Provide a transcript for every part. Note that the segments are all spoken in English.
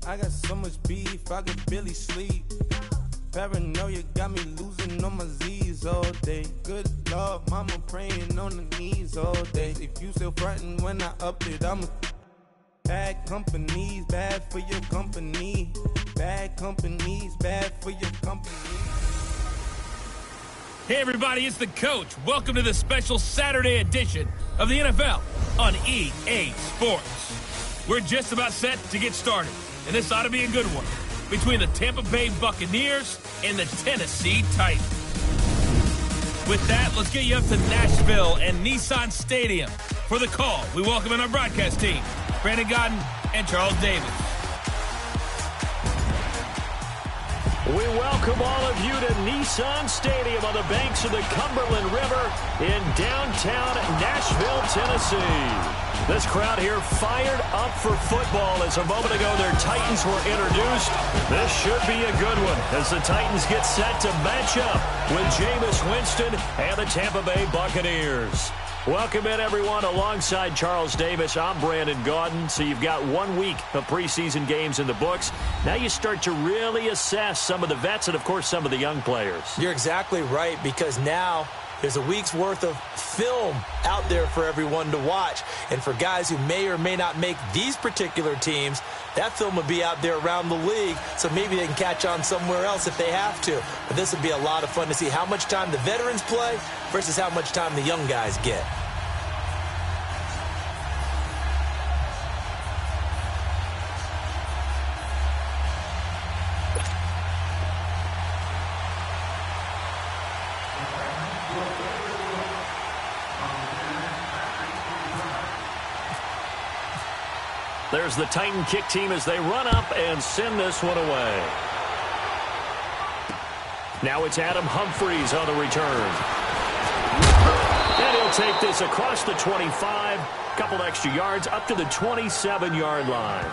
I got so much beef, I could barely sleep. Paranoia got me losing on my Z's all day. Good Lord, mama praying on the knees all day. If you still frontin' when I upped it, I'm a bad companies, bad for your company. Bad companies, bad for your company. Hey everybody, it's the coach. Welcome to the special Saturday edition of the NFL on EA Sports. We're just about set to get started, and this ought to be a good one, between the Tampa Bay Buccaneers and the Tennessee Titans. With that, let's get you up to Nashville and Nissan Stadium. For the call, we welcome in our broadcast team, Brandon Godden and Charles Davis. We welcome all of you to Nissan Stadium on the banks of the Cumberland River in downtown Nashville, Tennessee. This crowd here fired up for football as a moment ago their Titans were introduced. This should be a good one as the Titans get set to match up with Jameis Winston and the Tampa Bay Buccaneers. Welcome in, everyone. Alongside Charles Davis, I'm Brandon Gaudin. So you've got 1 week of preseason games in the books. Now you start to really assess some of the vets and, of course, some of the young players. You're exactly right, because now there's a week's worth of film out there for everyone to watch. And for guys who may or may not make these particular teams, that film will be out there around the league, so maybe they can catch on somewhere else if they have to. But this will be a lot of fun to see how much time the veterans play versus how much time the young guys get. There's the Titan kick team as they run up and send this one away. Now it's Adam Humphries on the return. And he'll take this across the 25, couple extra yards up to the 27-yard line.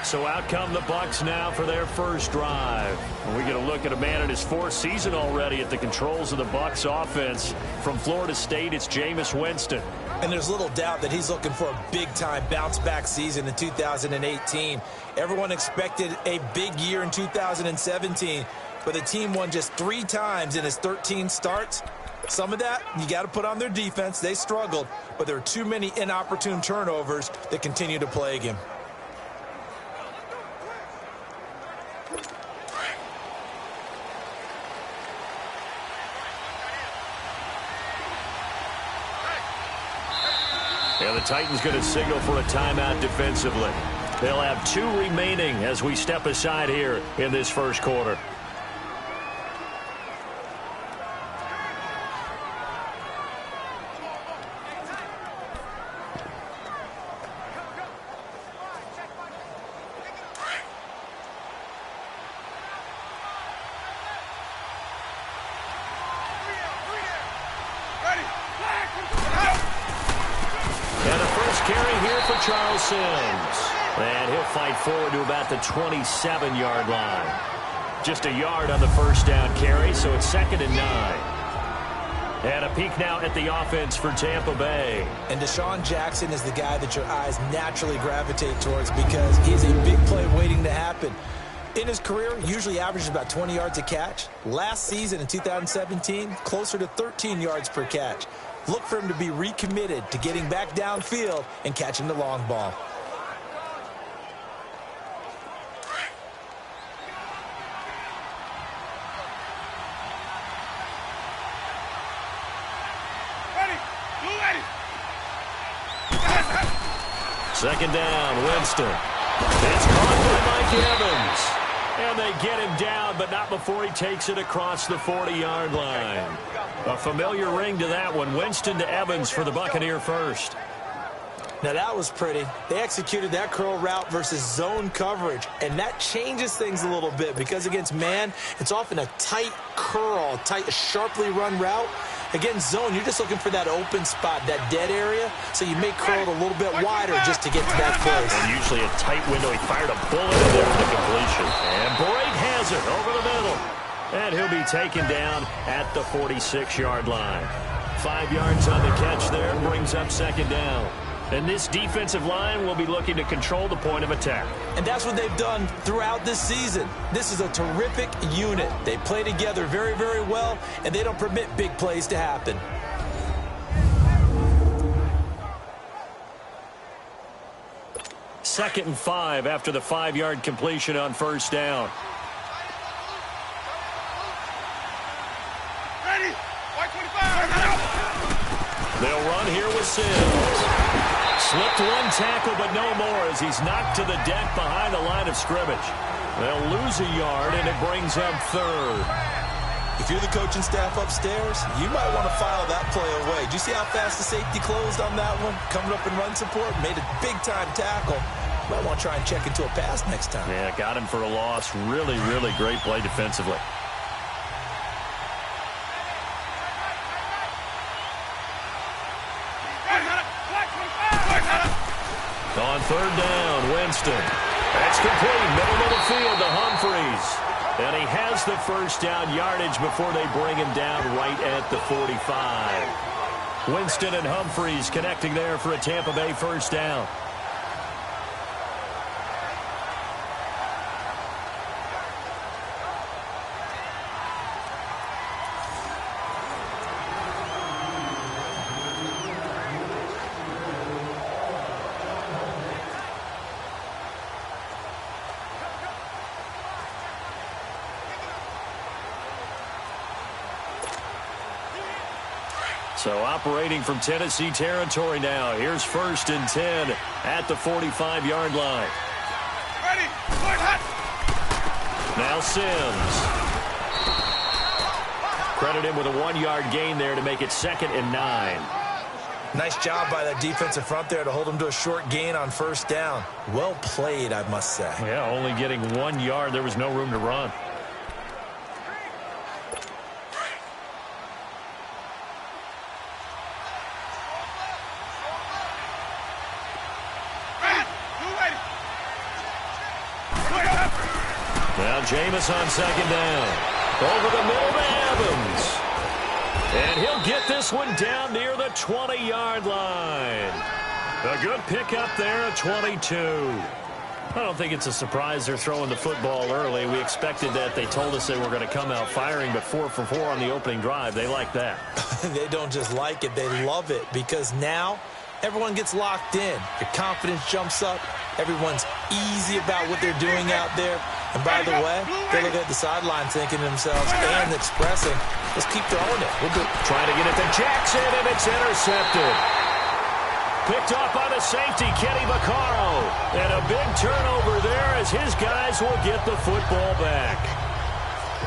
So out come the Bucs now for their first drive. And we get a look at a man in his fourth season already at the controls of the Bucs offense. From Florida State, it's Jameis Winston. And there's little doubt that he's looking for a big-time bounce-back season in 2018. Everyone expected a big year in 2017, but the team won just 3 times in his 13 starts. Some of that, you got to put on their defense. They struggled, but there are too many inopportune turnovers that continue to plague him. And the Titans going to signal for a timeout defensively. They'll have 2 remaining as we step aside here in this first quarter. And he'll fight forward to about the 27-yard line. Just a yard on the first down carry, so it's 2nd and 9. And a peek now at the offense for Tampa Bay. And Deshaun Jackson is the guy that your eyes naturally gravitate towards because he's a big play waiting to happen. In his career, usually averages about 20 yards a catch. Last season in 2017, closer to 13 yards per catch. Look for him to be recommitted to getting back downfield and catching the long ball. Second down, Winston. It's caught by Mike Evans. And they get him down, but not before he takes it across the 40-yard line. A familiar ring to that one. Winston to Evans for the Buccaneer first. Now that was pretty. They executed that curl route versus zone coverage, and that changes things a little bit because against man, it's often a tight curl, tight, sharply run route. Against zone, you're just looking for that open spot, that dead area, so you may curl it a little bit wider just to get to that place. And usually a tight window. He fired a bullet in there for the completion. And Brake has it over the middle. And he'll be taken down at the 46-yard line. 5 yards on the catch there, brings up second down. And this defensive line will be looking to control the point of attack. And that's what they've done throughout this season. This is a terrific unit. They play together very, very well, and they don't permit big plays to happen. Second and 5 after the 5-yard completion on first down. Ready? White 25. They'll run here with Sims. Slipped one tackle, but no more as he's knocked to the deck behind the line of scrimmage. They'll lose a yard, and it brings up third. If you're the coaching staff upstairs, you might want to file that play away. Do you see how fast the safety closed on that one? Coming up in run support, made a big-time tackle. Might want to try and check into a pass next time. Yeah, got him for a loss. Really, really great play defensively. On third down, Winston. That's complete. Middle of the field to Humphreys. And he has the first down yardage before they bring him down right at the 45. Winston and Humphreys connecting there for a Tampa Bay first down. So operating from Tennessee territory now. Here's first and 10 at the 45-yard line. Ready? Point hot. Now Sims. Credit him with a 1-yard gain there to make it 2nd and 9. Nice job by that defensive front there to hold him to a short gain on first down. Well played, I must say. Yeah, only getting 1 yard. There was no room to run. Now Jameis on second down. Over the middle to Evans. And he'll get this one down near the 20-yard line. A good pickup there at 22. I don't think it's a surprise they're throwing the football early. We expected that. They told us they were going to come out firing, but 4 for 4 on the opening drive. They like that. They don't just like it, they love it, because now everyone gets locked in. Your confidence jumps up. Everyone's easy about what they're doing out there. And by the way, they look at the sideline thinking to themselves and expressing, let's keep throwing it. We'll do it. Trying to get it to Jackson, and it's intercepted. Picked off by the safety, Kenny Vaccaro. And a big turnover there as his guys will get the football back.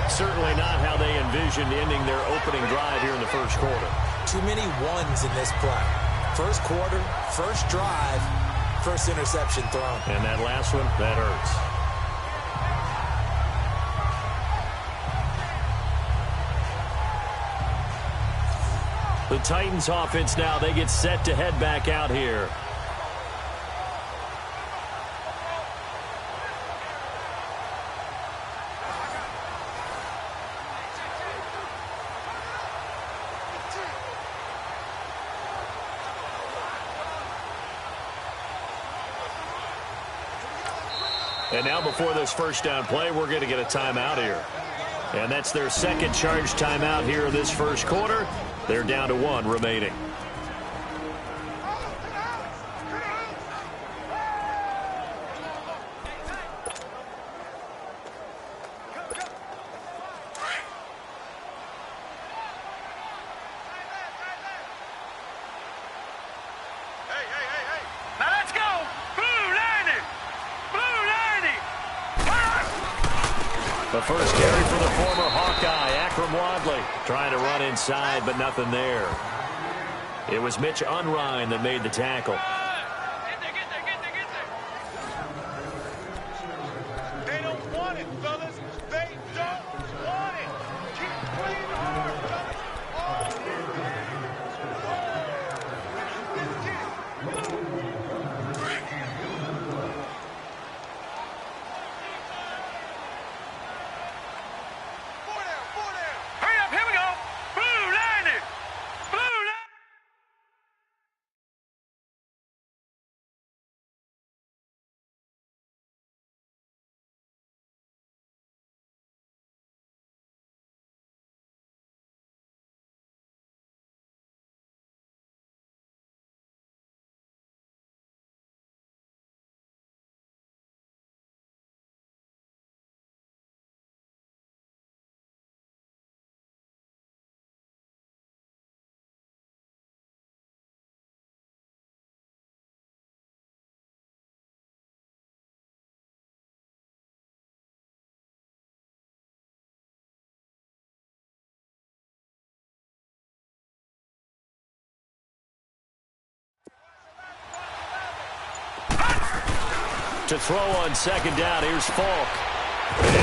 Certainly not how they envisioned ending their opening drive here in the first quarter. Too many ones in this play. First quarter, first drive, first interception thrown. And that last one, that hurts. The Titans offense now, they get set to head back out here. And now before this first down play, we're going to get a timeout here. And that's their second charge timeout here in this first quarter. They're down to 1 remaining. Now let's go. Blue 90. Blue 90. The first carry for the former Hawkeye, Akram Wadley, trying to run inside, but nothing there. It was Mitch Unrein that made the tackle. To throw on second down, here's Falk.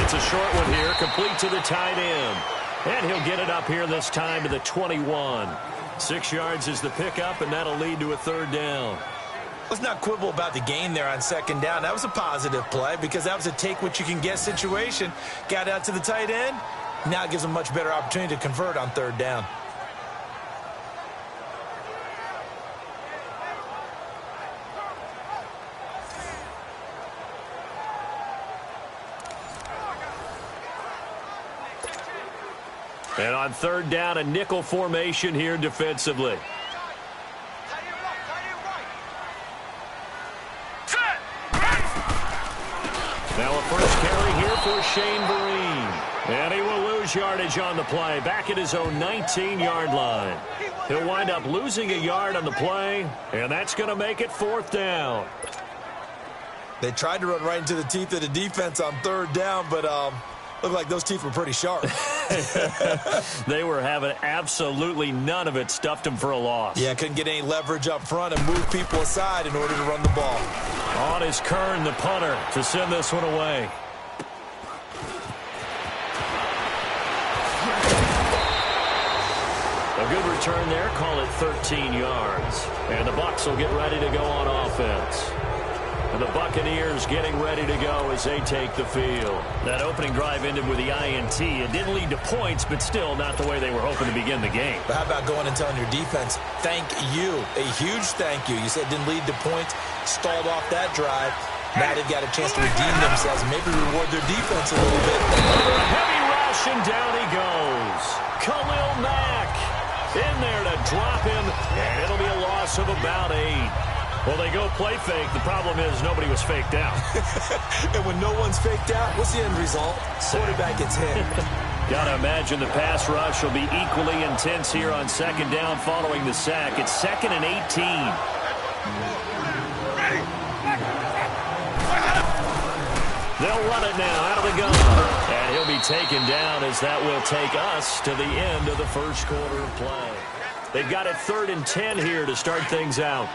It's a short one here, complete to the tight end. And he'll get it up here this time to the 21. 6 yards is the pickup, and that'll lead to a third down. Let's not quibble about the gain there on second down. That was a positive play because that was a take-what-you-can-get situation. Got out to the tight end. Now it gives them a much better opportunity to convert on third down. And on third down, a nickel formation here defensively. Now a first carry here for Shane Vereen. And he will lose yardage on the play, back at his own 19-yard line. He'll wind up losing a yard on the play, and that's going to make it fourth down. They tried to run right into the teeth of the defense on third down, but looked like those teeth were pretty sharp. They were having absolutely none of it, stuffed them for a loss. Yeah, couldn't get any leverage up front and move people aside in order to run the ball. On is Kern, the punter, to send this one away. A good return there, call it 13 yards. And the Bucs will get ready to go on offense. And the Buccaneers getting ready to go as they take the field. That opening drive ended with the INT. It didn't lead to points, but still not the way they were hoping to begin the game. But how about going and telling your defense, thank you, a huge thank you. You said it didn't lead to points, stalled off that drive. Now they've got a chance to redeem themselves and maybe reward their defense a little bit. Under a heavy rush, and down he goes. Khalil Mack in there to drop him, and it'll be a loss of about 8. Well, they go play fake. The problem is nobody was faked out. And when no one's faked out, what's the end result? Quarterback gets hit. Got to imagine the pass rush will be equally intense here on second down following the sack. It's 2nd and 18. They'll run it now out of the gun. And he'll be taken down as that will take us to the end of the first quarter of play. They've got it 3rd and 10 here to start things out.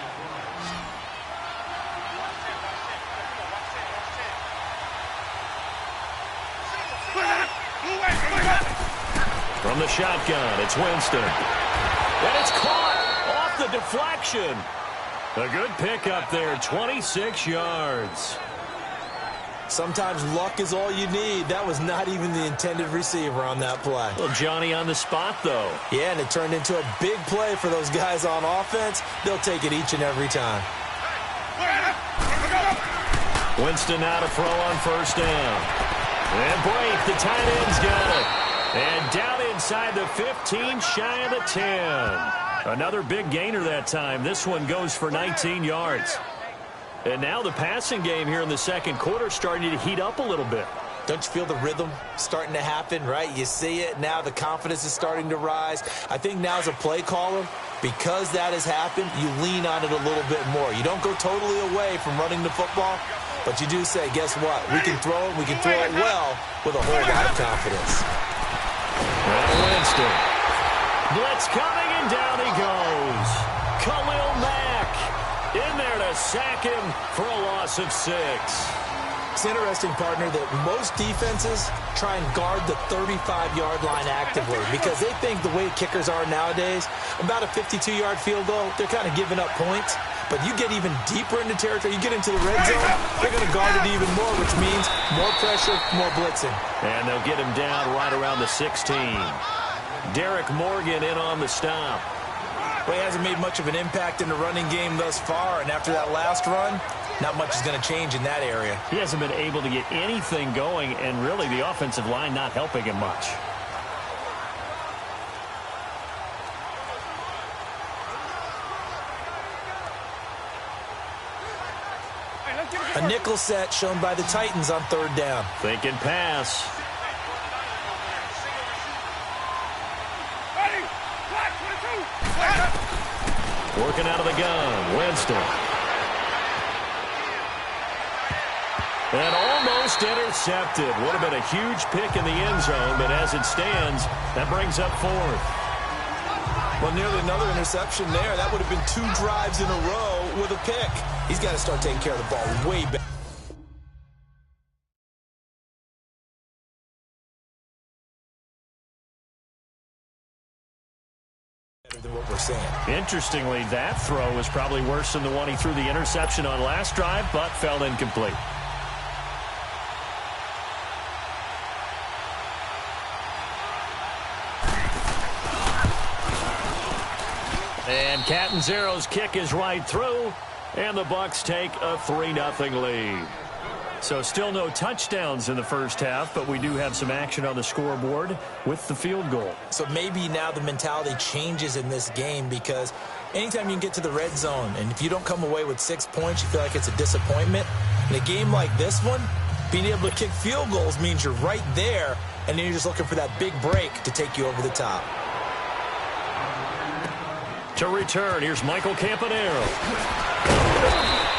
From the shotgun, it's Winston. And it's caught off the deflection. A good pickup there, 26 yards. Sometimes luck is all you need. That was not even the intended receiver on that play. Well, Johnny on the spot, though. Yeah, and it turned into a big play for those guys on offense. They'll take it each and every time. Winston now to throw on first down. And Blake, the tight end's got it. And down inside the 15, shy of the 10. Another big gainer that time. This one goes for 19 yards. And now the passing game here in the second quarter starting to heat up a little bit. Don't you feel the rhythm starting to happen, right? You see it. Now the confidence is starting to rise. I think now as a play caller, because that has happened, you lean on it a little bit more. You don't go totally away from running the football, but you do say, guess what? We can throw it. We can throw it well with a whole lot of confidence. And Winston. Blitz coming, and down he goes. Khalil Mack in there to sack him for a loss of 6. It's interesting, partner, that most defenses try and guard the 35-yard line actively because they think the way kickers are nowadays, about a 52-yard field goal, they're kind of giving up points. But you get even deeper into territory, you get into the red zone, they're going to guard it even more, which means more pressure, more blitzing. And they'll get him down right around the 16. Derek Morgan in on the stop. Well, he hasn't made much of an impact in the running game thus far, and after that last run, not much is going to change in that area. He hasn't been able to get anything going, and really the offensive line not helping him much. A nickel set shown by the Titans on third down. Thinking pass. Working out of the gun, Winston. And almost intercepted. Would have been a huge pick in the end zone, but as it stands, that brings up 4th. Well, nearly another interception there. That would have been 2 drives in a row with a pick. He's got to start taking care of the ball way better. than what we're seeing. Interestingly, that throw was probably worse than the one he threw the interception on last drive, but fell incomplete. And Catanzaro's kick is right through, and the Bucs take a 3-0 lead. So still no touchdowns in the first half, but we do have some action on the scoreboard with the field goal. So maybe now the mentality changes in this game, because anytime you can get to the red zone, and if you don't come away with 6 points, you feel like it's a disappointment. In a game like this one, being able to kick field goals means you're right there, and then you're just looking for that big break to take you over the top. To return, here's Michael Campanaro.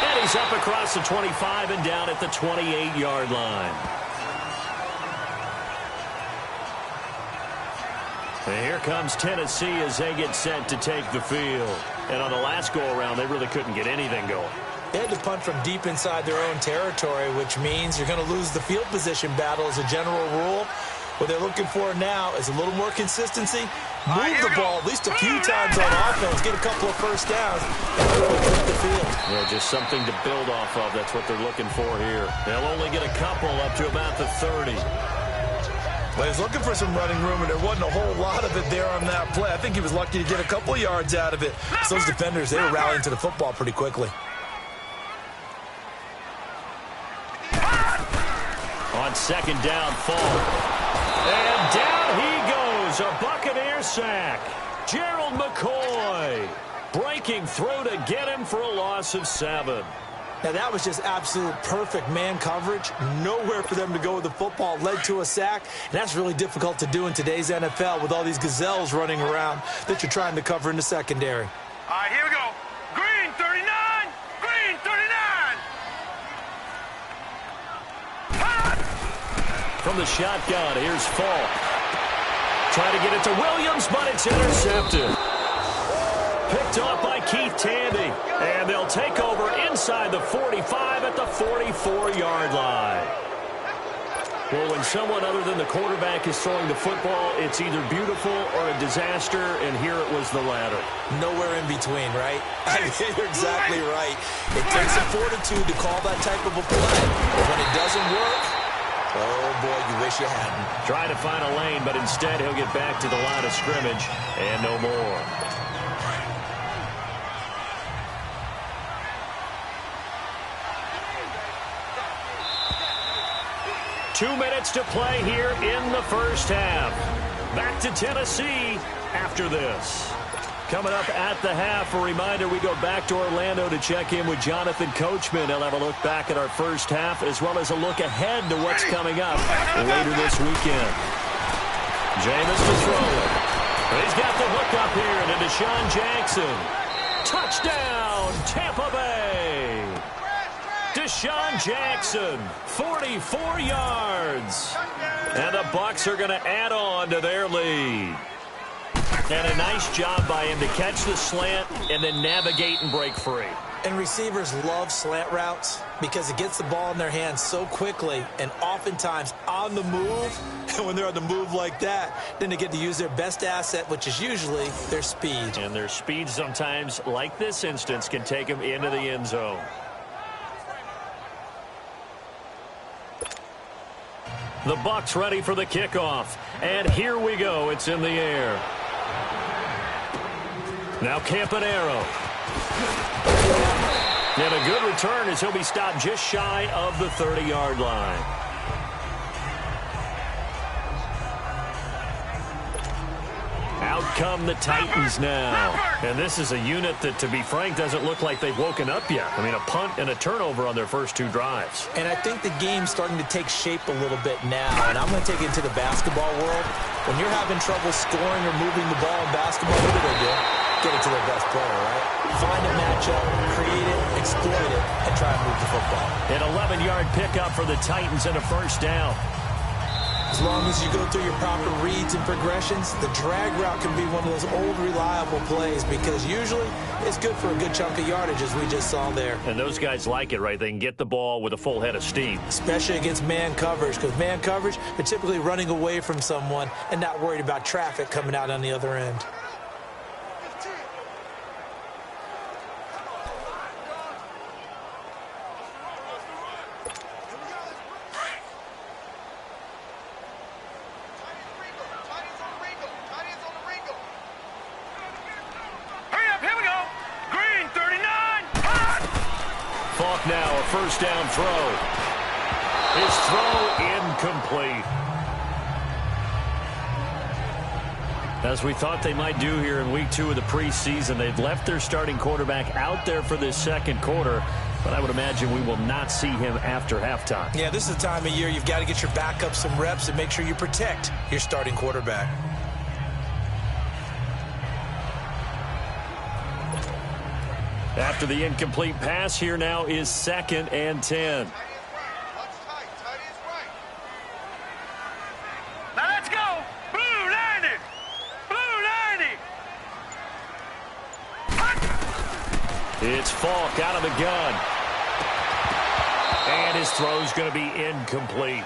And he's up across the 25 and down at the 28-yard line. And here comes Tennessee as they get set to take the field. And on the last go-around, they really couldn't get anything going. They had to punt from deep inside their own territory, which means you're going to lose the field position battle as a general rule. What they're looking for now is a little more consistency. Move the ball at least a few times on offense. Get a couple of first downs and really flip the field. Yeah, just something to build off of. That's what they're looking for here. They'll only get a couple up to about the 30. Well, he was looking for some running room, and there wasn't a whole lot of it there on that play. I think he was lucky to get a couple of yards out of it. So those defenders, they were rallying to the football pretty quickly. On second down, Fall. And down he goes, a Buccaneer sack. Gerald McCoy breaking through to get him for a loss of 7. Now, that was just absolute perfect man coverage. Nowhere for them to go with the football. Led to a sack, and that's really difficult to do in today's NFL with all these gazelles running around that you're trying to cover in the secondary. All right, here we go. Green 39. Green 39. From the shotgun, here's Falk. Trying to get it to Williams, but it's intercepted. Picked off by Keith Tandy. And they'll take over inside the 45 at the 44-yard line. Well, when someone other than the quarterback is throwing the football, it's either beautiful or a disaster, and here it was the latter. Nowhere in between, right? You're exactly right. It takes some fortitude to call that type of a play. But when it doesn't work, oh, boy, you wish you hadn't. Trying to find a lane, but instead he'll get back to the line of scrimmage and no more. Two minutes to play here in the first half. Back to Tennessee after this. Coming up at the half, a reminder, we go back to Orlando to check in with Jonathan Coachman. He'll have a look back at our first half as well as a look ahead to what's coming up later this weekend. Jameis to throw it. He's got the hook up here to Deshaun Jackson. Touchdown, Tampa Bay. Deshaun Jackson, 44 yards. And the Bucs are going to add on to their lead. And a nice job by him to catch the slant and then navigate and break free. And receivers love slant routes because it gets the ball in their hands so quickly and oftentimes on the move. And when they're on the move like that, then they get to use their best asset, which is usually their speed. And their speed sometimes, like this instance, can take them into the end zone. The Bucs ready for the kickoff. And here we go. It's in the air. Now Campanaro. And a good return as he'll be stopped just shy of the 30-yard line. Out come the Titans now. And this is a unit that, to be frank, doesn't look like they've woken up yet. I mean, a punt and a turnover on their first two drives. And I think the game's starting to take shape a little bit now. And I'm going to take it into the basketball world. When you're having trouble scoring or moving the ball in basketball, what do they do? Get it to their best player, right? Find a matchup, create it, exploit it, and try and move the football. An 11-yard pickup for the Titans and a first down. As long as you go through your proper reads and progressions, the drag route can be one of those old reliable plays because usually it's good for a good chunk of yardage, as we just saw there. And those guys like it, right? They can get the ball with a full head of steam. Especially against man coverage, because man coverage, they're typically running away from someone and not worried about traffic coming out on the other end. first down throw. His throw incomplete. As we thought they might do here in week 2 of the preseason, they've left their starting quarterback out there for this second quarter, but I would imagine we will not see him after halftime. Yeah, this is the time of year you've got to get your backup some reps and make sure you protect your starting quarterback. After the incomplete pass, here now is 2nd and 10. Now let's go. Blue 90. Blue 90. It's Falk out of the gun. And his throw's going to be incomplete.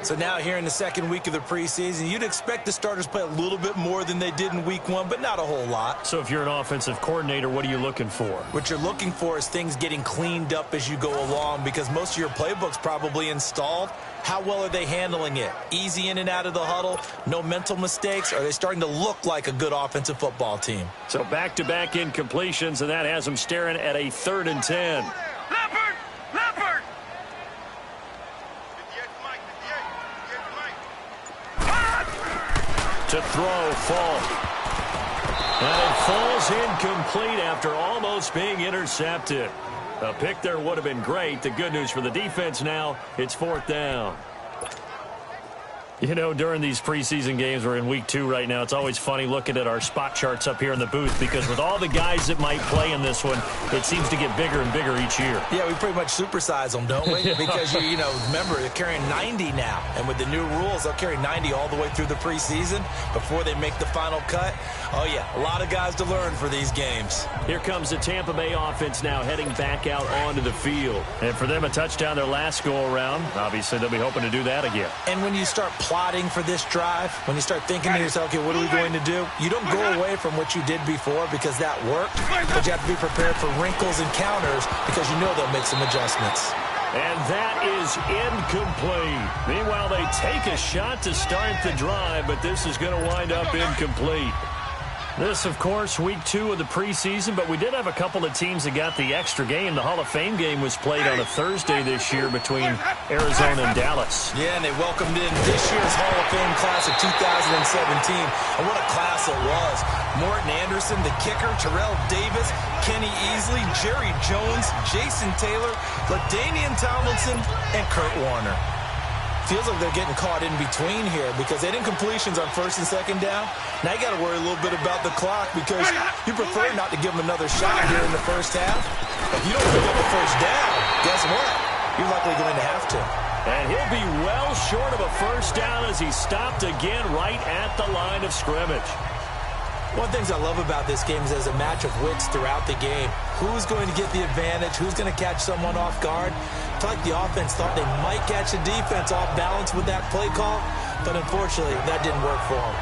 So now here in the second week of the preseason, you'd expect the starters to play a little bit more than they did in week 1, but not a whole lot. So if you're an offensive coordinator, what are you looking for? What you're looking for is things getting cleaned up as you go along, because most of your playbook's probably installed. How well are they handling it? Easy in and out of the huddle, no mental mistakes? Are they starting to look like a good offensive football team? So back-to-back incompletions, and that has them staring at a 3rd and 10. Leopard. Leopard. To throw, Falk. And it falls incomplete after almost being intercepted. A pick there would have been great. The good news for the defense now, it's 4th down. You know, during these preseason games, we're in week 2 right now, it's always funny looking at our spot charts up here in the booth, because with all the guys that might play in this one, it seems to get bigger and bigger each year. Yeah, we pretty much supersize them, don't we? Yeah. Because, you know, remember, they're carrying 90 now. And with the new rules, they'll carry 90 all the way through the preseason before they make the final cut. Oh, yeah, a lot of guys to learn for these games. Here comes the Tampa Bay offense now heading back out onto the field. And for them, a touchdown their last go-around. Obviously, they'll be hoping to do that again. And when you start plotting for this drive, when you start thinking to yourself, okay, what are we going to do? You don't go away from what you did before because that worked, but you have to be prepared for wrinkles and counters because you know they'll make some adjustments. And that is incomplete. Meanwhile, they take a shot to start the drive, but this is going to wind up incomplete. This, of course, week 2 of the preseason, but we did have a couple of teams that got the extra game. The Hall of Fame game was played on a Thursday this year between Arizona and Dallas. Yeah, and they welcomed in this year's Hall of Fame class of 2017. And what a class it was. Morton Anderson, the kicker, Terrell Davis, Kenny Easley, Jerry Jones, Jason Taylor, LaDainian Tomlinson, and Kurt Warner. Feels like they're getting caught in between here because they did incompletions on 1st and 2nd down. Now you got to worry a little bit about the clock because you prefer not to give them another shot here in the first half. If you don't pick up a first down, guess what? You're likely going to have to. And he'll be well short of a first down as he stopped again right at the line of scrimmage. One of the things I love about this game is there's a match of wits throughout the game. Who's going to get the advantage? Who's going to catch someone off guard? I feel like the offense thought they might catch the defense off balance with that play call, but unfortunately, that didn't work for them.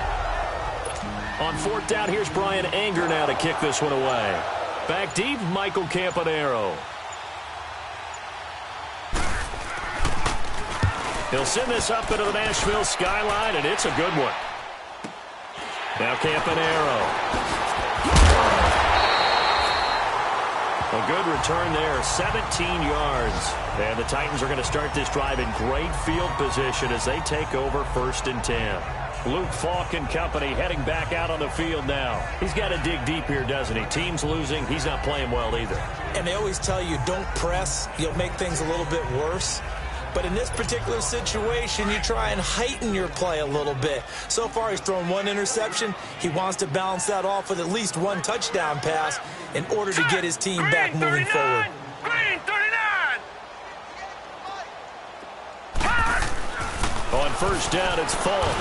On 4th down, here's Brian Anger now to kick this one away. Back deep, Michael Campanaro. He'll send this up into the Nashville skyline, and it's a good one. Now Campanaro. A good return there, 17 yards. And the Titans are going to start this drive in great field position as they take over 1st and 10. Luke Falk and company heading back out on the field now. He's got to dig deep here, doesn't he? Team's losing. He's not playing well either. And they always tell you, don't press. You'll make things a little bit worse. But in this particular situation, you try and heighten your play a little bit. So far, he's thrown 1 interception. He wants to balance that off with at least 1 touchdown pass in order to get his team back moving forward. Green 39. On 1st down, it's Falk.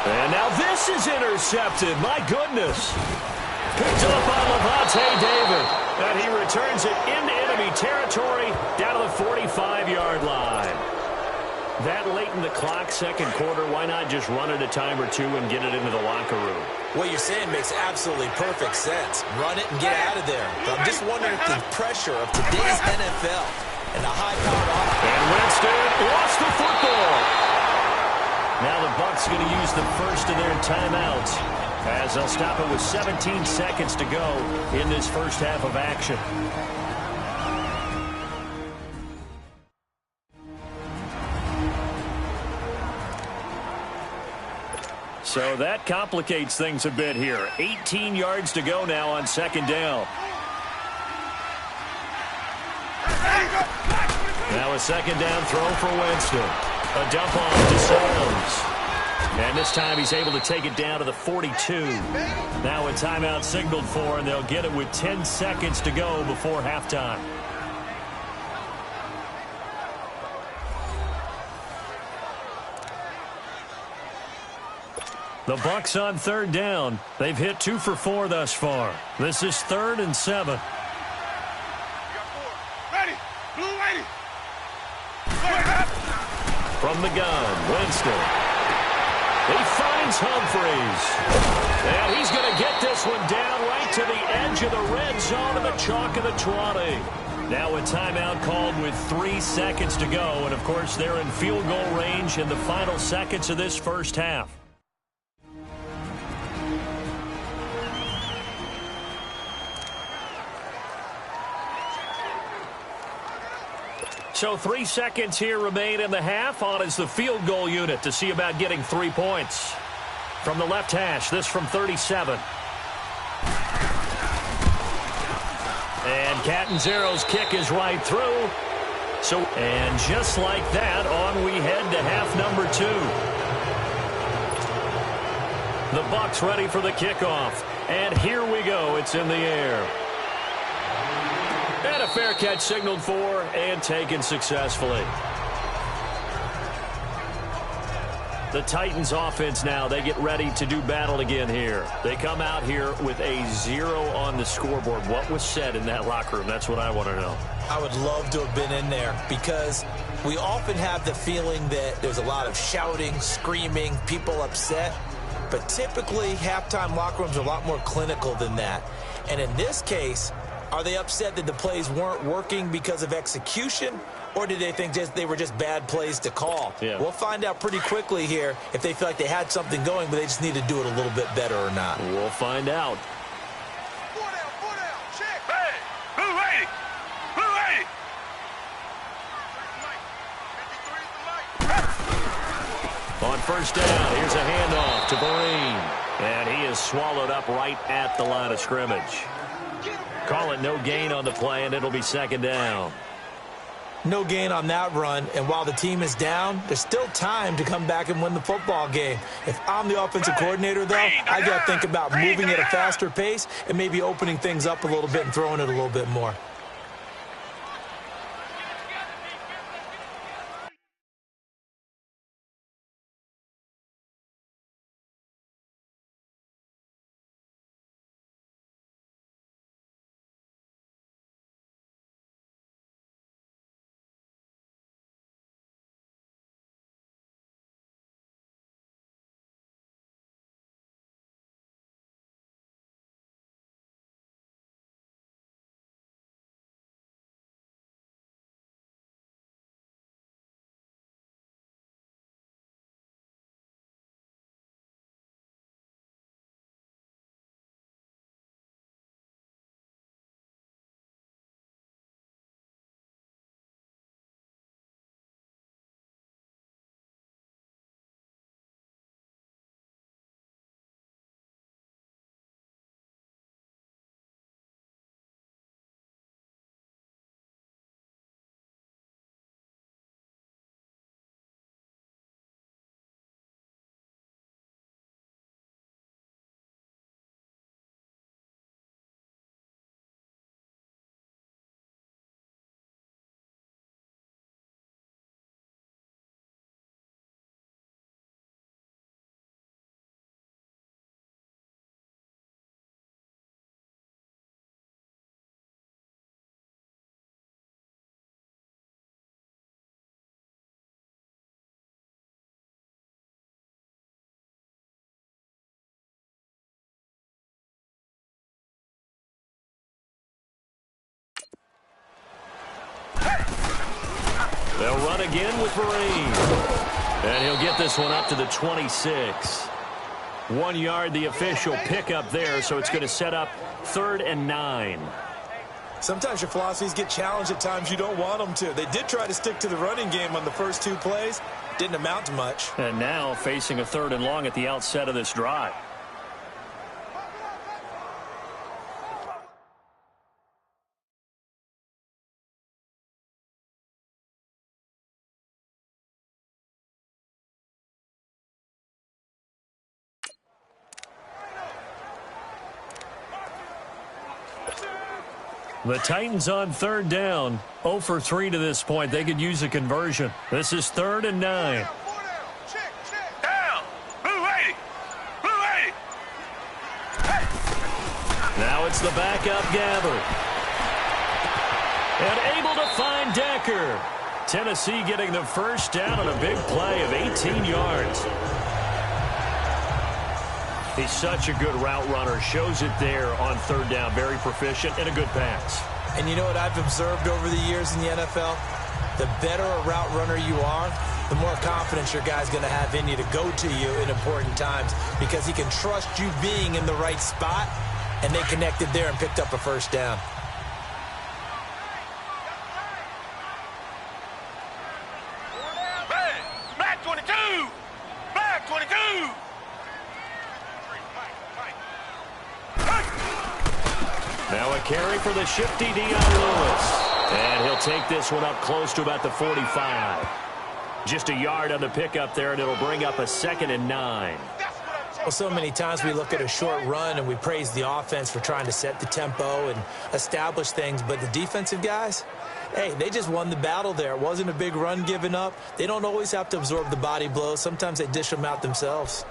And now this is intercepted. My goodness. Picked up by Levante David. And he returns it into enemy territory down to the 45-yard line. That late in the clock, second quarter, why not just run it a time or two and get it into the locker room? What you're saying makes absolutely perfect sense. Run it and get out of there. But I'm just wondering if the pressure of today's NFL and the high-powered offense. And Winston lost the football. Now the Bucs going to use the first of their timeouts. as they'll stop it with 17 seconds to go in this first half of action. So that complicates things a bit here. 18 yards to go now on second down. Now a second down throw for Winston. A dump off to Sanders. And this time he's able to take it down to the 42. Now a timeout signaled for, and they'll get it with 10 seconds to go before halftime. The Bucs on third down. They've hit 2 for 4 thus far. This is 3rd and 7. Ready. Blue ready. From the gun, Winston. He finds Humphreys. And he's going to get this one down right to the edge of the red zone of the chalk of the 20. Now a timeout called with 3 seconds to go. And, of course, they're in field goal range in the final seconds of this first half. So 3 seconds here remain in the half. On is the field goal unit to see about getting 3 points. From the left hash, this from 37. And Catanzaro's kick is right through. And just like that, on we head to half number 2. The Bucs ready for the kickoff. And here we go. It's in the air. And a fair catch signaled for and taken successfully. The Titans offense now, they get ready to do battle again here. They come out here with a 0 on the scoreboard. What was said in that locker room? That's what I want to know. I would love to have been in there because we often have the feeling that there's a lot of shouting, screaming, people upset. But typically, halftime locker rooms are a lot more clinical than that. And in this case, are they upset that the plays weren't working because of execution, or did they think they were just bad plays to call? Yeah. We'll find out pretty quickly here if they feel like they had something going, but they just need to do it a little bit better or not. We'll find out. 4 down, check. Hey, blue ready. Blue ready. On first down, here's a handoff to Vereen. And he is swallowed up right at the line of scrimmage. Call it no gain on the play, and it'll be second down. No gain on that run, and while the team is down, there's still time to come back and win the football game. If I'm the offensive coordinator, though, I got to think about moving at a faster pace and maybe opening things up a little bit and throwing it a little bit more. They'll run again with Vereen. And he'll get this one up to the 26. 1 yard, the official pickup there, so it's going to set up 3rd and 9. Sometimes your philosophies get challenged at times you don't want them to. They did try to stick to the running game on the first 2 plays. Didn't amount to much. And now facing a 3rd and long at the outset of this drive. The Titans on 3rd down. 0 for 3 to this point. They could use a conversion. This is 3rd and 9. Down. Blue 80. Blue 80. Now it's the backup Gabbert. And able to find Decker. Tennessee getting the first down on a big play of 18 yards. He's such a good route runner. Shows it there on 3rd down. Very proficient and a good pass. And you know what I've observed over the years in the NFL? The better a route runner you are, the more confidence your guy's going to have in you to go to you in important times because he can trust you being in the right spot, and they connected there and picked up a first down. Black 22. Black 22. Now a carry for the shifty Dion Lewis. And he'll take this one up close to about the 45. Just a yard on the pickup there, and it'll bring up a 2nd and 9. Well, so many times we look at a short run and we praise the offense for trying to set the tempo and establish things, but the defensive guys, hey, they just won the battle there. It wasn't a big run given up. They don't always have to absorb the body blows. Sometimes they dish them out themselves.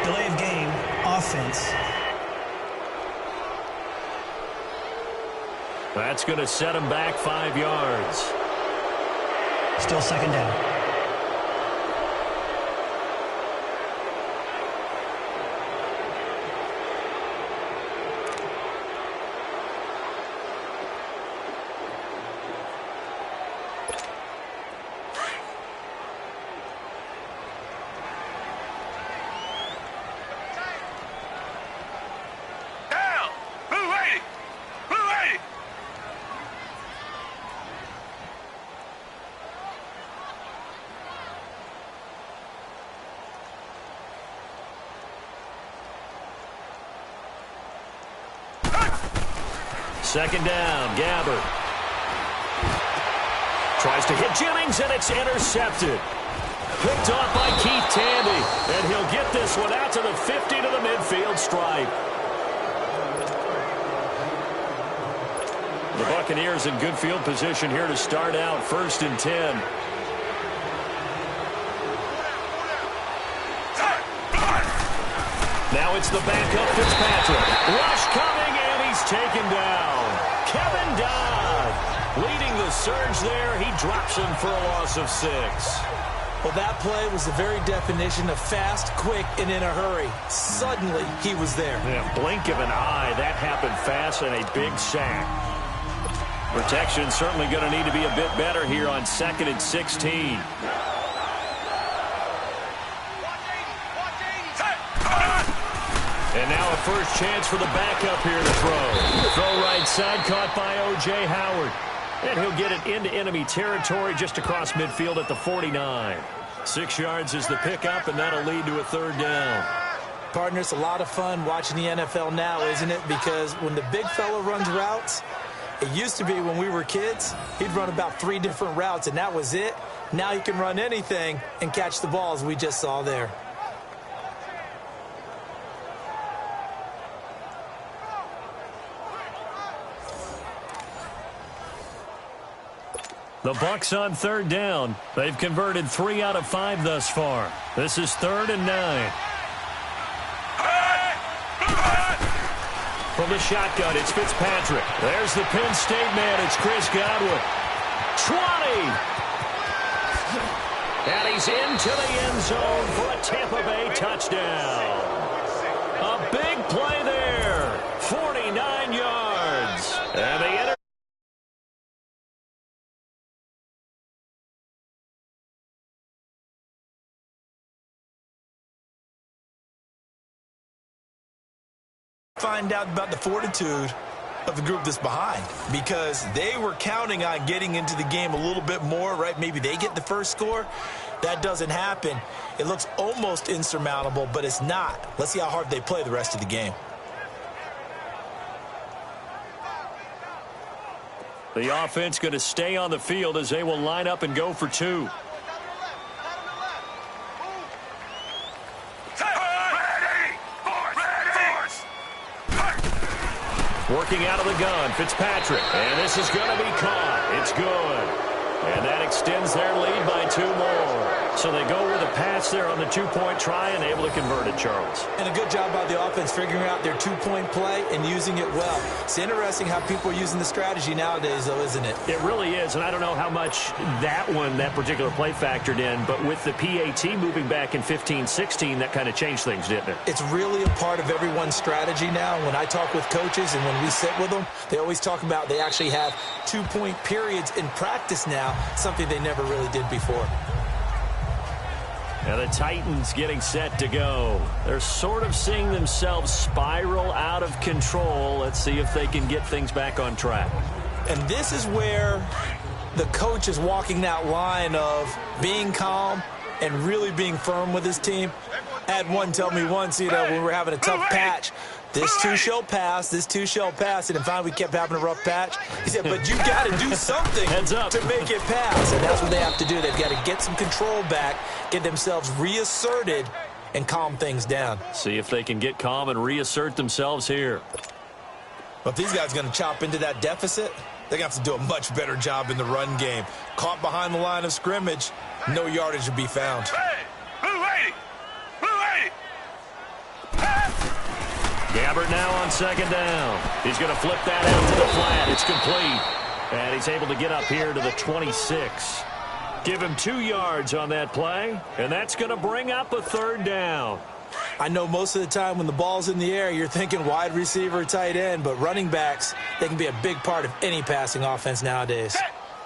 Delay of game, offense. That's going to set him back 5 yards. Still 2nd down. Second down, Gabbert. Tries to hit Jennings, and it's intercepted. Picked off by Keith Tandy, and he'll get this one out to the 50 to the midfield stripe. The Buccaneers in good field position here to start out, 1st and 10. Now it's the backup Fitzpatrick. Rush coming, and he's taken down. Kevin Dodd leading the surge there. He drops him for a loss of 6. Well, that play was the very definition of fast, quick, and in a hurry. Suddenly, he was there. Yeah, blink of an eye. That happened fast, and a big sack. Protection certainly going to need to be a bit better here on 2nd and 16. And now a first chance for the backup here to throw. Throw right side, caught by O.J. Howard. And he'll get it into enemy territory just across midfield at the 49. 6 yards is the pickup, and that'll lead to a 3rd down. Partner, it's a lot of fun watching the NFL now, isn't it? Because when the big fella runs routes, it used to be when we were kids, he'd run about 3 different routes, and that was it. Now he can run anything and catch the ball, as we just saw there. The Bucs on 3rd down. They've converted 3 out of 5 thus far. This is 3rd and 9. From the shotgun, it's Fitzpatrick. There's the Penn State man. It's Chris Godwin. 20! And he's into the end zone for a Tampa Bay touchdown. A big play there. 49 yards. And the find out about the fortitude of the group that's behind, because they were counting on getting into the game a little bit more, right? Maybe they get the first score. That doesn't happen. It looks almost insurmountable, but it's not. Let's see how hard they play the rest of the game. The offense going to stay on the field as they will line up and go for two. Working out of the gun, Fitzpatrick. And this is going to be caught. It's good. And that extends their lead by 2 more. So they go with a pass there on the 2-point try and able to convert it, Charles. And a good job by the offense figuring out their 2-point play and using it well. It's interesting how people are using the strategy nowadays, though, isn't it? It really is, and I don't know how much that particular play factored in, but with the PAT moving back in 15-16, that kind of changed things, didn't it? It's really a part of everyone's strategy now. When I talk with coaches and when we sit with them, they always talk about they actually have 2-point periods in practice now, something they never really did before. Now the Titans getting set to go. They're sort of seeing themselves spiral out of control. Let's see if they can get things back on track. And this is where the coach is walking that line of being calm and really being firm with his team. I had one tell me once, when we were having a tough patch, this too shall pass, this too shall pass. And finally we kept having a rough patch. He said, but you got to do something to make it pass. And that's what they have to do. They've got to get some control back, get themselves reasserted, and calm things down. See if they can get calm and reassert themselves here. But if these guys are going to chop into that deficit, they're going to have to do a much better job in the run game. Caught behind the line of scrimmage, no yardage to be found. Hey, blue lady! Blue lady! Gabbert now on second down. He's going to flip that out to the flat. It's complete. And he's able to get up here to the 26. Give him 2 yards on that play, and that's going to bring up a third down. I know most of the time when the ball's in the air, you're thinking wide receiver, tight end, but running backs, they can be a big part of any passing offense nowadays.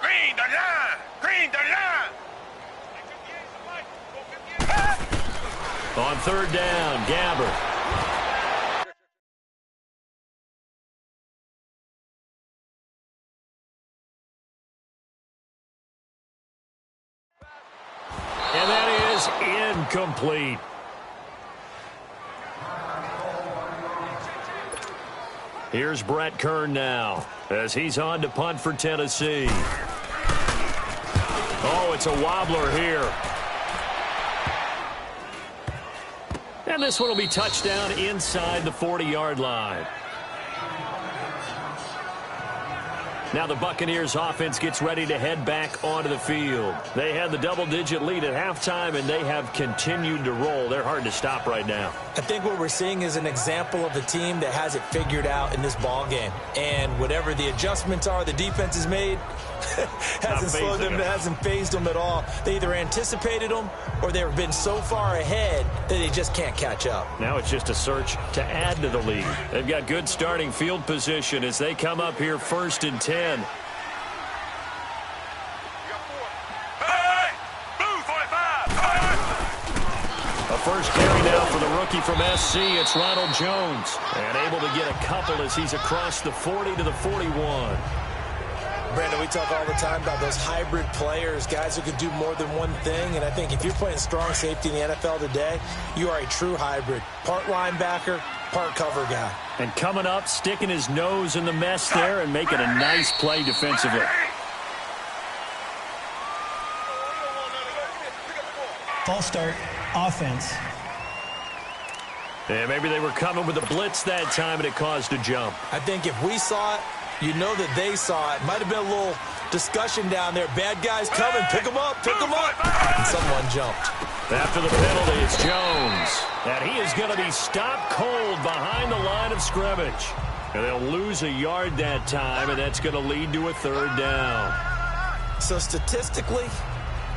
Green the line! Green the line! On third down, Gabbert. And that is incomplete. Here's Brett Kern now as he's on to punt for Tennessee. Oh, it's a wobbler here. And this one will be touchdown inside the 40-yard line. Now the Buccaneers offense gets ready to head back onto the field. They had the double-digit lead at halftime, and they have continued to roll. They're hard to stop right now. I think what we're seeing is an example of a team that has it figured out in this ball game. And whatever the adjustments are the defense has made, hasn't slowed them, hasn't phased them at all. They either anticipated them or they've been so far ahead that they just can't catch up. Now it's just a search to add to the lead. They've got good starting field position as they come up here 1st and 10. Hey, blue 45! A first carry now for the rookie from SC. It's Ronald Jones. And able to get a couple as he's across the 40 to the 41. Brandon, we talk all the time about those hybrid players, guys who can do more than one thing. And I think if you're playing strong safety in the NFL today, you are a true hybrid. Part linebacker, part cover guy. And coming up, sticking his nose in the mess there and making a nice play defensively. False start, offense. Yeah, maybe they were coming with a blitz that time and it caused a jump. I think if we saw it, you know that they saw it. Might have been a little discussion down there. Bad guys coming. Pick them up. Pick them up. And someone jumped. After the penalty, it's Jones. And he is going to be stopped cold behind the line of scrimmage. And they'll lose a yard that time, and that's going to lead to a third down. So statistically,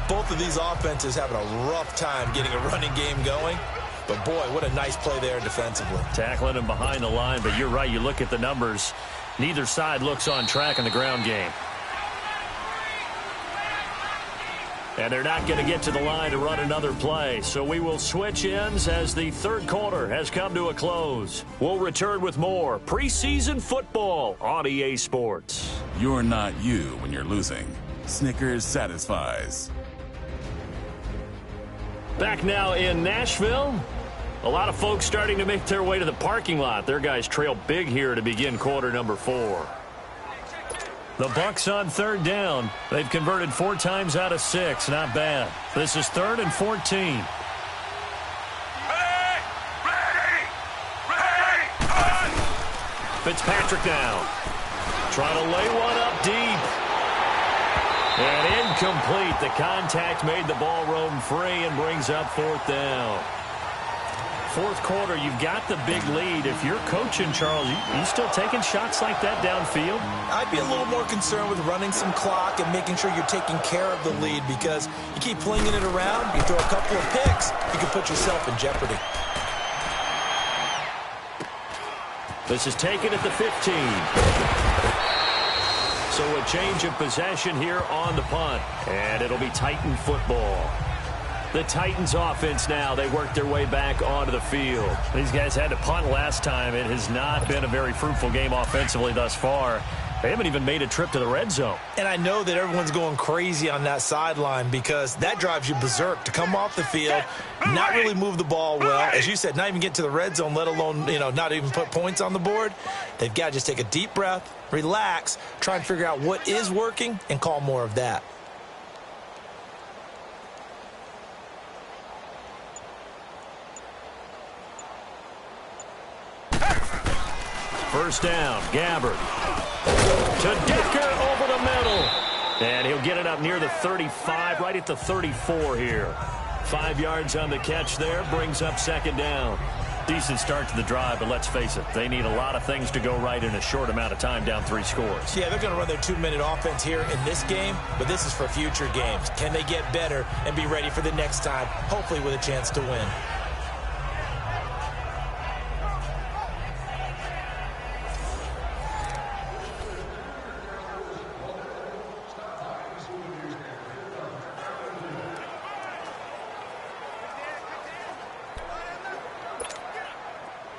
both of these offenses having a rough time getting a running game going. But, boy, what a nice play there defensively. Tackling him behind the line, but you're right. You look at the numbers. Neither side looks on track in the ground game. And they're not going to get to the line to run another play. So we will switch ends as the third quarter has come to a close. We'll return with more preseason football on EA Sports. You're not you when you're losing. Snickers satisfies. Back now in Nashville. A lot of folks starting to make their way to the parking lot. Their guys trail big here to begin quarter number 4. The Bucs on third down. They've converted 4 times out of 6. Not bad. This is 3rd and 14. Ready! Fitzpatrick now. Trying to lay one up deep. And incomplete. The contact made the ball roam free and brings up 4th down. Fourth quarter, you've got the big lead. If you're coaching, Charles, you still taking shots like that downfield? I'd be a little more concerned with running some clock and making sure you're taking care of the lead, because you keep flinging it around, you throw a couple of picks, you can put yourself in jeopardy. This is taken at the 15. So a change of possession here on the punt, and it'll be Titan football. The Titans offense now, they work their way back onto the field. These guys had to punt last time. It has not been a very fruitful game offensively thus far. They haven't even made a trip to the red zone. And I know that everyone's going crazy on that sideline, because that drives you berserk to come off the field, not really move the ball well. As you said, not even get to the red zone, let alone, not even put points on the board. They've got to just take a deep breath, relax, try and figure out what is working, and call more of that. First down, Gabbard. To Decker over the middle. And he'll get it up near the 35, right at the 34 here. 5 yards on the catch there, brings up 2nd down. Decent start to the drive, but let's face it, they need a lot of things to go right in a short amount of time, down 3 scores. Yeah, they're going to run their 2-minute offense here in this game, but this is for future games. Can they get better and be ready for the next time, hopefully with a chance to win?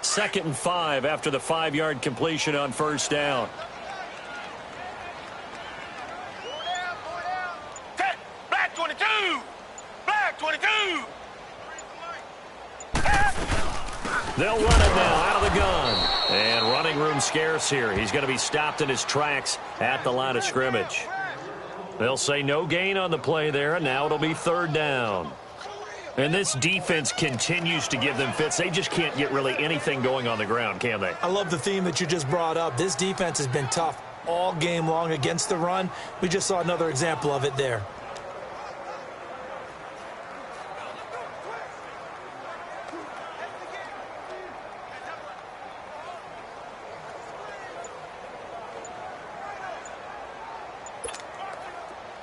Second and 5 after the 5-yard completion on first down. Black 22! Black 22! They'll run it now out of the gun. And running room scarce here. He's going to be stopped in his tracks at the line of scrimmage. They'll say no gain on the play there, and now it'll be 3rd down. And this defense continues to give them fits. They just can't get really anything going on the ground, can they? I love the theme that you just brought up. This defense has been tough all game long against the run. We just saw another example of it there.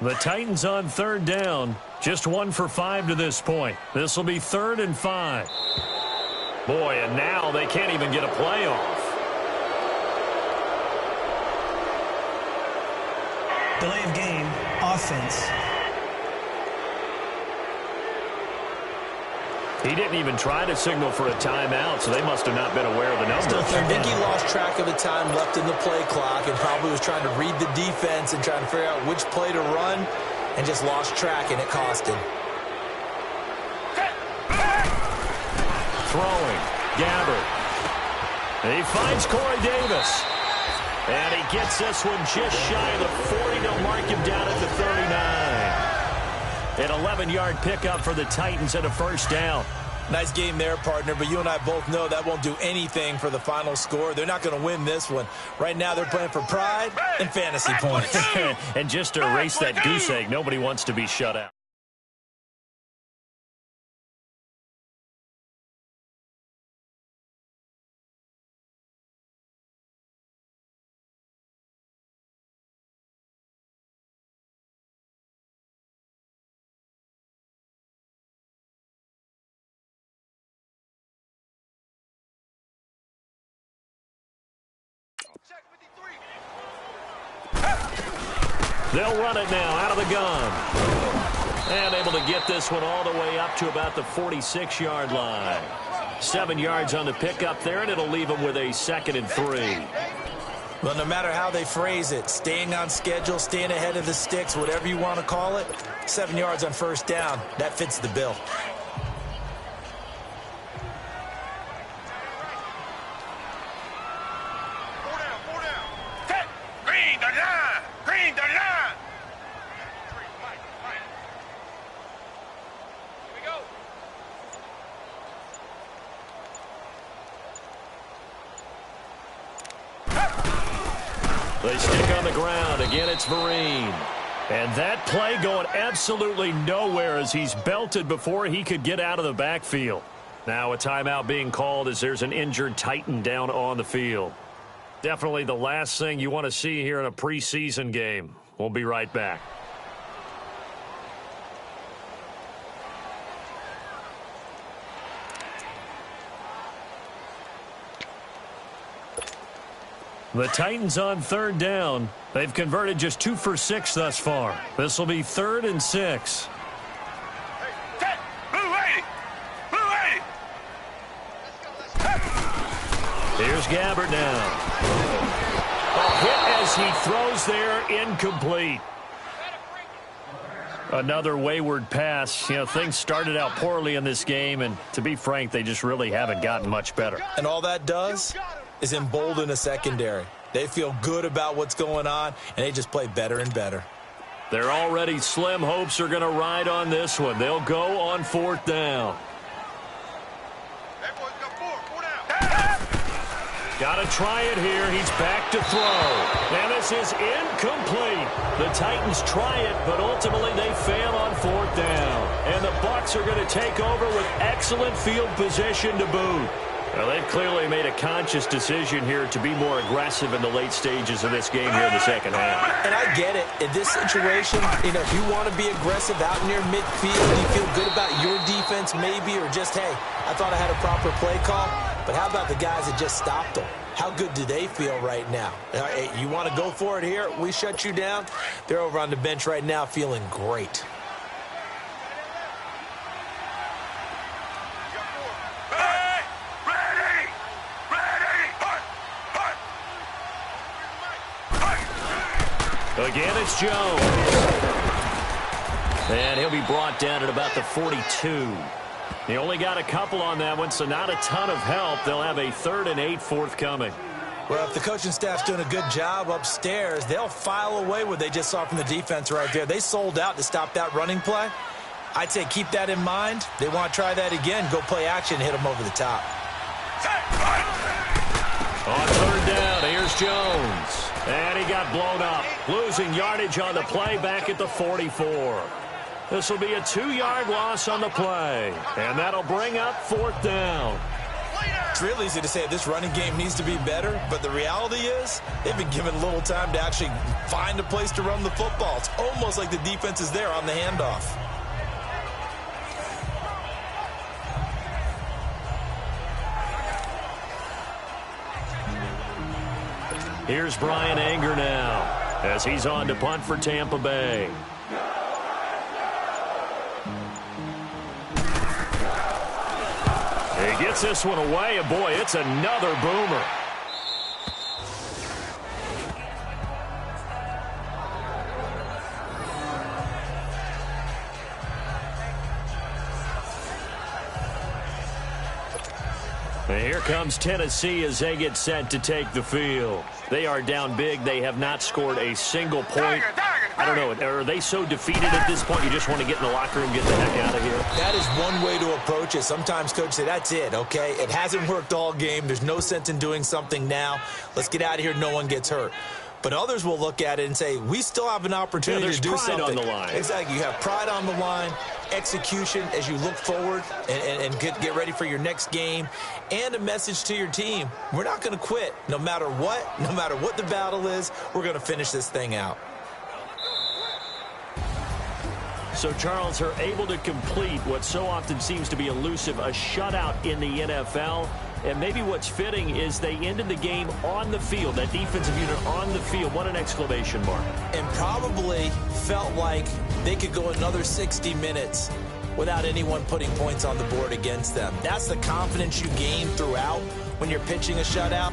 The Titans on 3rd down. Just 1 for 5 to this point. This will be 3rd and 5. Boy, and now they can't even get a play off. Delay of game, offense. He didn't even try to signal for a timeout, so they must have not been aware of the numbers. I think he lost track of the time left in the play clock and probably was trying to read the defense and trying to figure out which play to run, and just lost track, and it cost him. Throwing, Gabbard. He finds Corey Davis. And he gets this one just shy of the 40. They'll mark him down at the 39. An 11-yard pickup for the Titans and a first down. Nice game there, partner, but you and I both know that won't do anything for the final score. They're not going to win this one. Right now they're playing for pride and fantasy points. And just to erase that goose egg, nobody wants to be shut out. They'll run it now out of the gun. And able to get this one all the way up to about the 46-yard line. 7 yards on the pickup there, and it'll leave them with a 2nd and 3. Well, no matter how they phrase it, staying on schedule, staying ahead of the sticks, whatever you want to call it, 7 yards on first down, that fits the bill. They stick on the ground. Again, it's Vereen. And that play going absolutely nowhere as he's belted before he could get out of the backfield. Now a timeout being called as there's an injured Titan down on the field. Definitely the last thing you want to see here in a preseason game. We'll be right back. The Titans on 3rd down. They've converted just 2 for 6 thus far. This will be 3rd and 6. Here's Gabbert now. A hit as he throws there, incomplete. Another wayward pass. You know, things started out poorly in this game, and to be frank, they just really haven't gotten much better. And all that does is embolden a secondary. They feel good about what's going on, and they just play better and better. Their already slim hopes are going to ride on this one. They'll go on 4th down. Got to try it here. He's back to throw. And this is incomplete. The Titans try it, but ultimately they fail on 4th down. And the Bucs are going to take over with excellent field position to boot. Well, they've clearly made a conscious decision here to be more aggressive in the late stages of this game here in the second half. And I get it. In this situation, you know, if you want to be aggressive out near midfield, you feel good about your defense maybe, or just, hey, I thought I had a proper play call. But how about the guys that just stopped them? How good do they feel right now? Hey, you want to go for it here? We shut you down. They're over on the bench right now feeling great. Again, it's Jones. And he'll be brought down at about the 42. He only got a couple on that one, so not a ton of help. They'll have a 3rd and 8 forthcoming. Well, if the coaching staff's doing a good job upstairs, they'll file away what they just saw from the defense right there. They sold out to stop that running play. I'd say keep that in mind. They want to try that again. Go play action, hit them over the top. On 3rd down, here's Jones. And he got blown up, losing yardage on the play back at the 44. This will be a 2-yard loss on the play, and that'll bring up 4th down. It's real easy to say this running game needs to be better, but the reality is they've been given little time to actually find a place to run the football. It's almost like the defense is there on the handoff. Here's Brian Anger now as he's on to punt for Tampa Bay. He gets this one away, and boy, it's another boomer. And here comes Tennessee as they get set to take the field. They are down big. They have not scored a single point. I don't know. Are they so defeated at this point you just want to get in the locker room and get the heck out of here? That is one way to approach it. Sometimes coaches say, that's it, okay? It hasn't worked all game. There's no sense in doing something now. Let's get out of here. No one gets hurt. But others will look at it and say, we still have an opportunity to do something. There's pride on the line. Exactly. You have pride on the line, execution as you look forward and get ready for your next game, and a message to your team. We're not going to quit no matter what the battle is. We're going to finish this thing out. So, Charles, are able to complete what so often seems to be elusive, a shutout in the NFL. And maybe what's fitting is they ended the game on the field, that defensive unit on the field. What an exclamation mark. And probably felt like they could go another 60 minutes without anyone putting points on the board against them. That's the confidence you gain throughout when you're pitching a shutout.